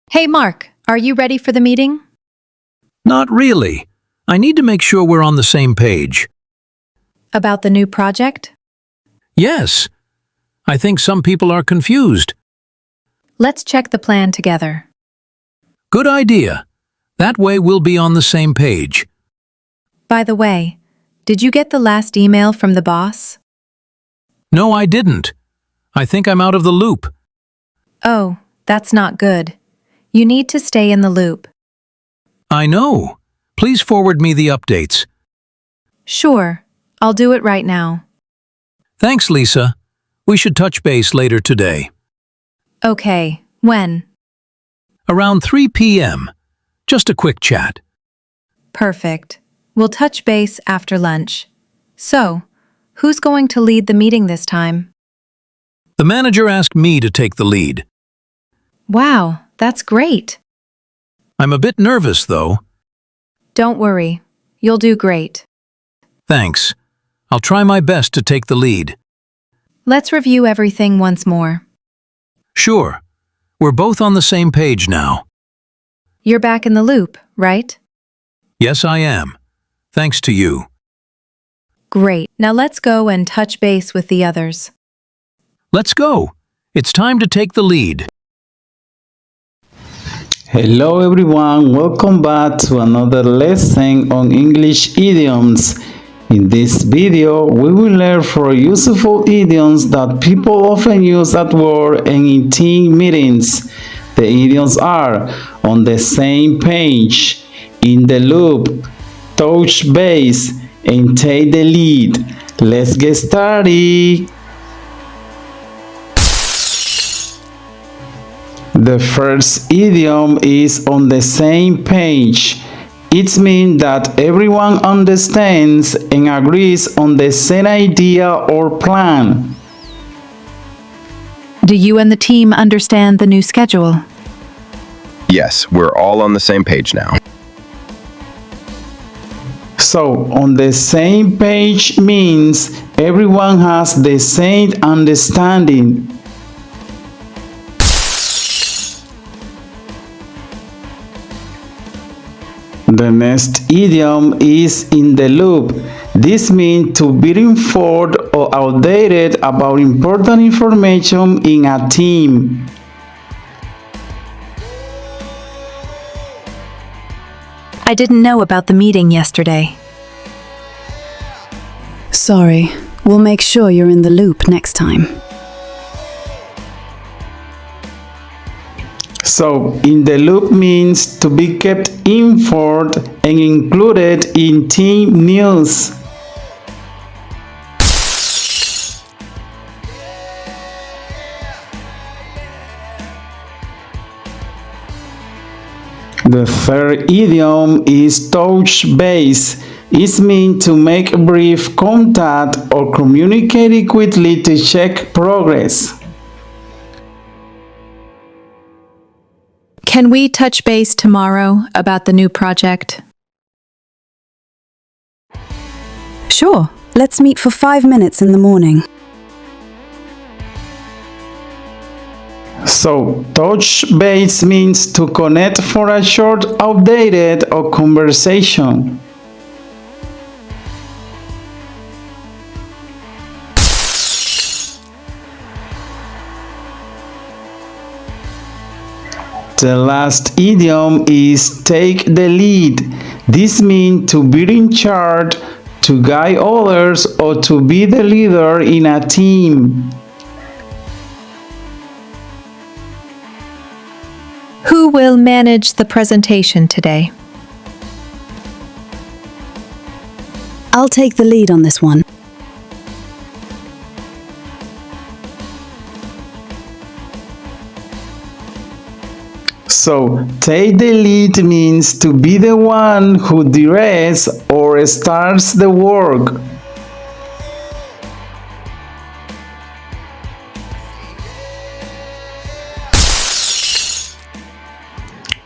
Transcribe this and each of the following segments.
Hey, Mark, are you ready for the meeting? Not really. I need to make sure we're on the same page. About the new project? Yes. I think some people are confused. Let's check the plan together. Good idea. That way we'll be on the same page. By the way, did you get the last email from the boss? No, I didn't. I think I'm out of the loop. Oh, that's not good. You need to stay in the loop. I know. Please forward me the updates. Sure, I'll do it right now. Thanks, Lisa. We should touch base later today. Okay, when? Around 3 p.m. Just a quick chat. Perfect. We'll touch base after lunch. So, who's going to lead the meeting this time? The manager asked me to take the lead. Wow, that's great. I'm a bit nervous, though. Don't worry, you'll do great. Thanks. I'll try my best to take the lead. Let's review everything once more. Sure. We're both on the same page now. You're back in the loop, right? Yes, I am. Thanks to you. Great. Now let's go and touch base with the others. Let's go. It's time to take the lead. Hello everyone, welcome back to another lesson on English idioms. In this video, we will learn 4 useful idioms that people often use at work and in team meetings. The idioms are on the same page, in the loop, touch base, and take the lead. Let's get started. The first idiom is on the same page. It means that everyone understands and agrees on the same idea or plan. Do you and the team understand the new schedule? Yes, we're all on the same page now. So, on the same page means everyone has the same understanding. The next idiom is in the loop. This means to be informed or outdated about important information in a team. I didn't know about the meeting yesterday. Sorry, we'll make sure you're in the loop next time. So, in the loop means to be kept informed and included in team news. The third idiom is touch base. It means to make brief contact or communicate quickly to check progress. Can we touch base tomorrow about the new project? Sure, let's meet for 5 minutes in the morning. So, touch base means to connect for a short update or conversation. The last idiom is take the lead. This means to be in charge, to guide others, or to be the leader in a team. Who will manage the presentation today? I'll take the lead on this one. So, take the lead means to be the one who directs or starts the work.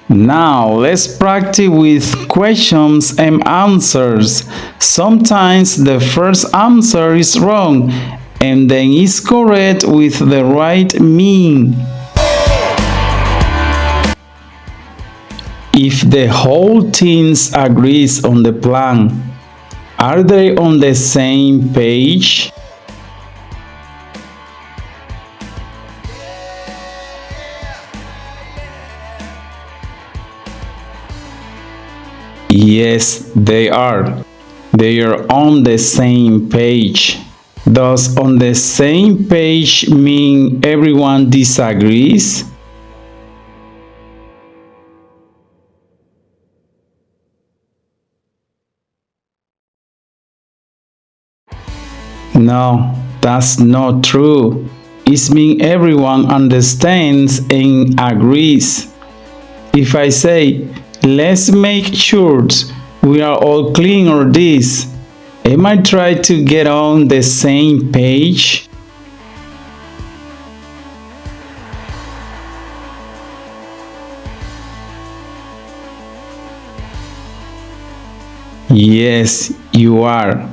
Now, let's practice with questions and answers. Sometimes the first answer is wrong and then is correct with the right meaning. If the whole team agrees on the plan, are they on the same page? Yes, they are. They are on the same page. Does on the same page mean everyone disagrees? No, that's not true. It means everyone understands and agrees. If I say, let's make sure we are all clean on this, am I trying to get on the same page? Yes, you are.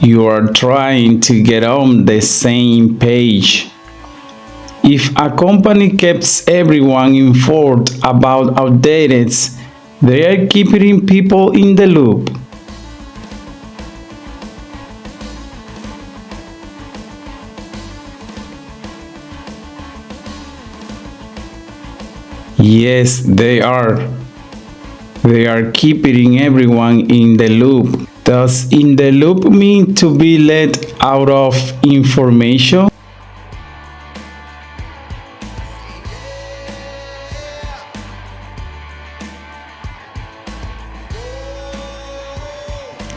You are trying to get on the same page. If a company keeps everyone informed about updates, they are keeping people in the loop. Yes, they are. They are keeping everyone in the loop. Does in the loop mean to be let out of information?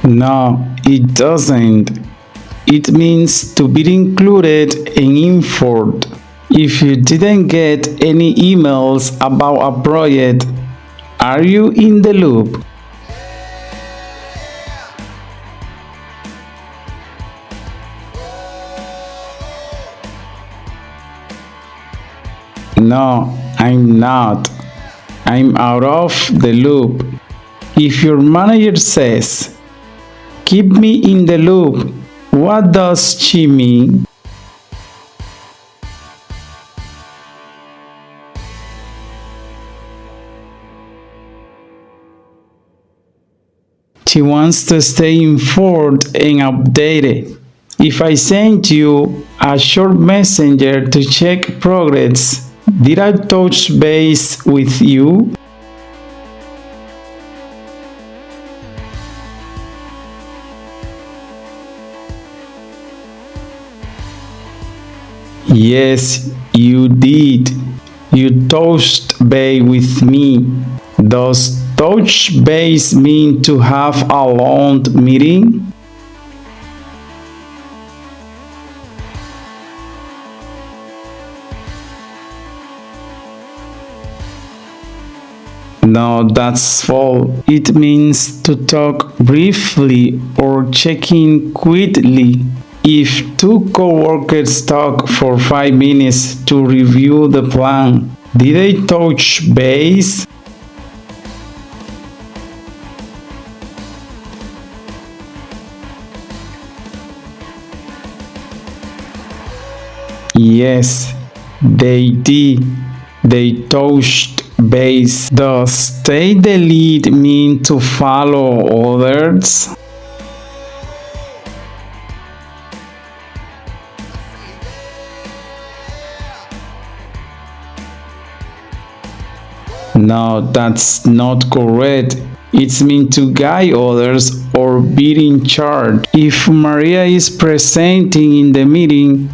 No, it doesn't. It means to be included and informed. If you didn't get any emails about a project, are you in the loop? No, I'm not. I'm out of the loop. If your manager says, keep me in the loop, what does she mean? She wants to stay informed and updated. If I send you a short messenger to check progress, did I touch base with you? Yes, you did. You touched base with me. Does touch base mean to have a long meeting? No, that's false. It means to talk briefly or check in quickly. If two coworkers talk for 5 minutes to review the plan, did they touch base? Yes, they did. They touched base. Does take the lead mean to follow others? No, that's not correct. It's mean to guide others or be in charge. If Maria is presenting in the meeting,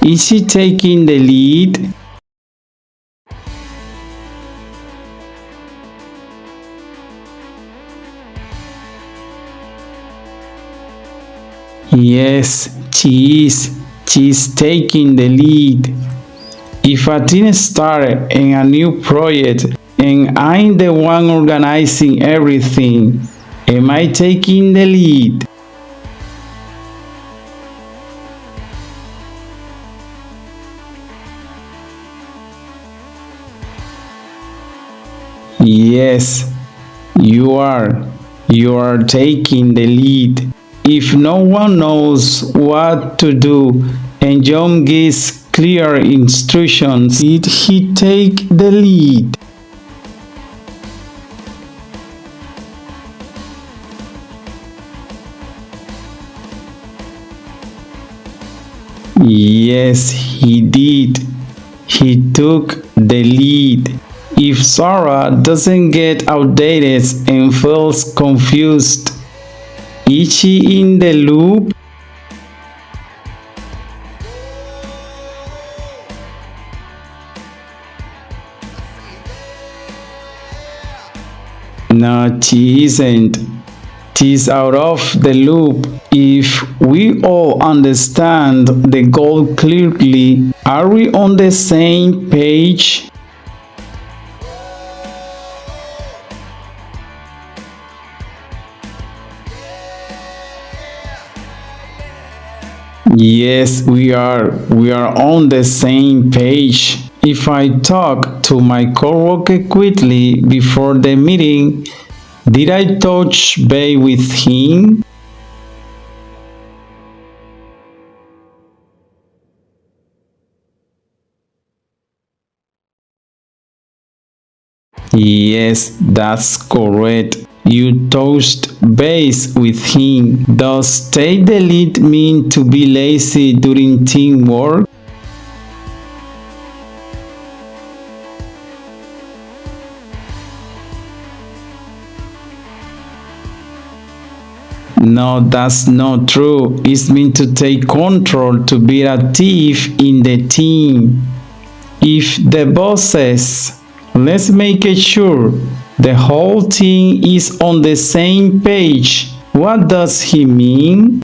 is she taking the lead? Yes, she is. She's taking the lead. If a team started in a new project and I'm the one organizing everything, am I taking the lead? Yes, you are. You are taking the lead. If no one knows what to do and John gives clear instructions, did he take the lead? Yes, he did. He took the lead. If Sarah doesn't get outdated and feels confused, is she in the loop? No, she isn't. She's out of the loop. If we all understand the goal clearly, are we on the same page? Yes, we are. We are on the same page. If I talk to my coworker quickly before the meeting, did I touch base with him? Yes, that's correct. You touched base with him. Does take the lead mean to be lazy during teamwork? No, that's not true. It's meant to take control, to be active in the team. If the boss says, let's make it sure the whole team is on the same page, what does he mean?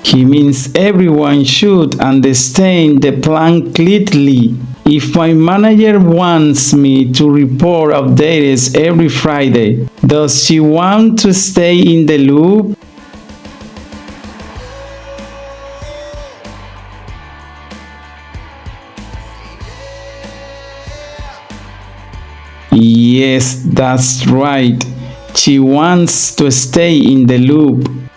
He means everyone should understand the plan clearly. If my manager wants me to report updates every Friday, does she want to stay in the loop? Yes, that's right. She wants to stay in the loop.